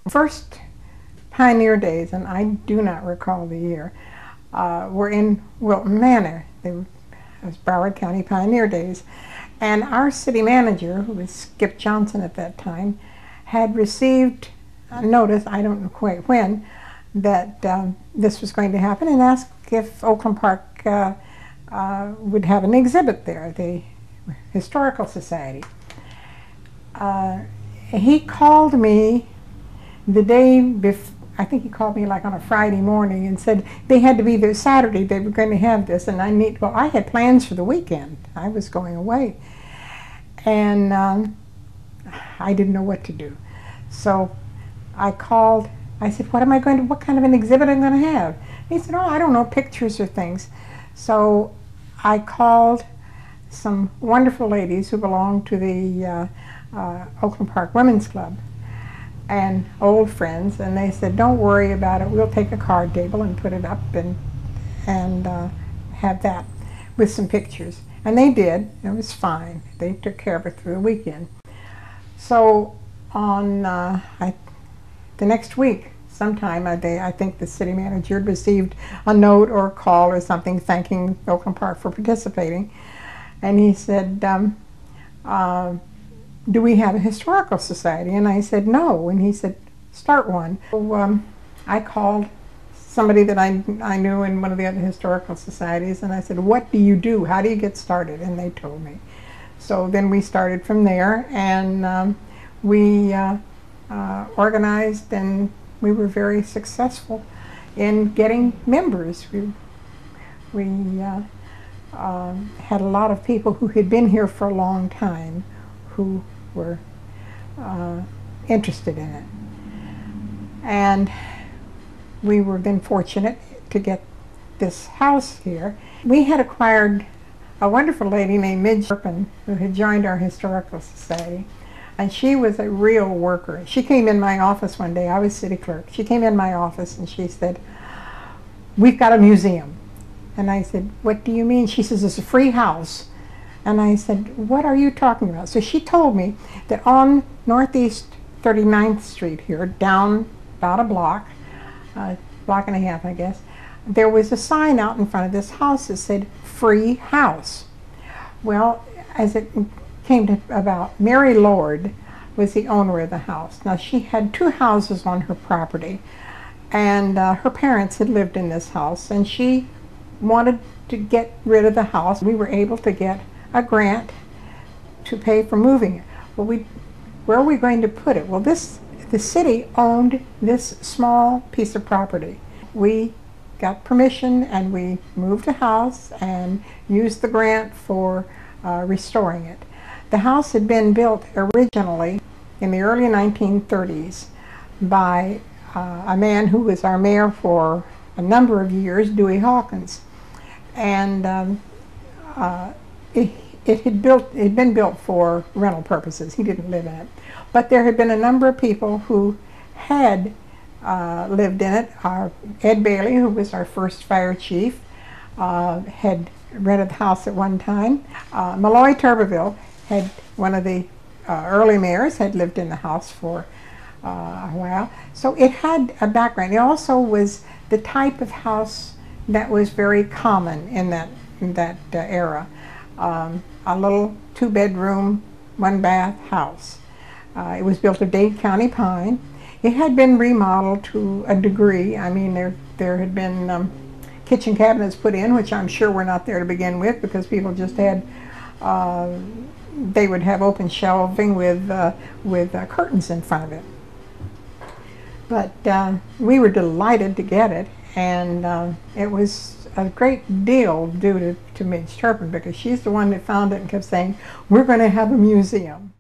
First Pioneer Days, and I do not recall the year, were in Wilton Manor. It was Broward County Pioneer Days. And our city manager, who was Skip Johnson at that time, had received a notice, I don't know quite when, that this was going to happen, and asked if Oakland Park would have an exhibit there, the Historical Society. He called me the day before. I think he called me like on a Friday morning and said they had to be there Saturday. They were going to have this, and well, I had plans for the weekend. I was going away, and I didn't know what to do. So I called. I said, "What kind of an exhibit am I going to have?" He said, "Oh, I don't know, pictures or things." So I called some wonderful ladies who belonged to the Oakland Park Women's Club, and old friends, and they said, "Don't worry about it. We'll take a card table and put it up and have that with some pictures." And they did. It was fine. They took care of it through the weekend. So on the next week, sometime, I think the city manager received a note or a call or something thanking Oakland Park for participating, and he said, "Do we have a historical society?" And I said, "No." And he said, "Start one." So I called somebody that I knew in one of the other historical societies, and I said, "What do you do? How do you get started?" And they told me. So then we started from there, and we organized, and we were very successful in getting members. We had a lot of people who had been here for a long time who were interested in it. And we were then fortunate to get this house here. We had acquired a wonderful lady named Midge Turpin who had joined our Historical Society, and she was a real worker. She came in my office one day. I was city clerk. She came in my office and she said, "We've got a museum." And I said, "What do you mean?" She says, "It's a free house." And I said, "What are you talking about?" So she told me that on Northeast 39th Street here, down about a block and a half, I guess, there was a sign out in front of this house that said, "Free House." Well, as it came to about, Mary Lord was the owner of the house. Now, she had two houses on her property, and her parents had lived in this house, and she wanted to get rid of the house. We were able to get a grant to pay for moving it. Well, where are we going to put it? Well, the city owned this small piece of property. We got permission, and we moved the house and used the grant for restoring it. The house had been built originally in the early 1930s by a man who was our mayor for a number of years, Dewey Hawkins. And it had been built for rental purposes. He didn't live in it. But there had been a number of people who had lived in it. Ed Bailey, who was our first fire chief, had rented the house at one time. Malloy Tuberville, one of the early mayors, had lived in the house for a while. So it had a background. It also was the type of house that was very common in that era. A little 2-bedroom, 1-bath house. It was built of Dade County pine. It had been remodeled to a degree. I mean, there had been kitchen cabinets put in, which I'm sure were not there to begin with, because people just had, they would have open shelving with curtains in front of it. But we were delighted to get it, and it was a great deal due to Midge Turpin, because she's the one that found it and kept saying, "We're going to have a museum."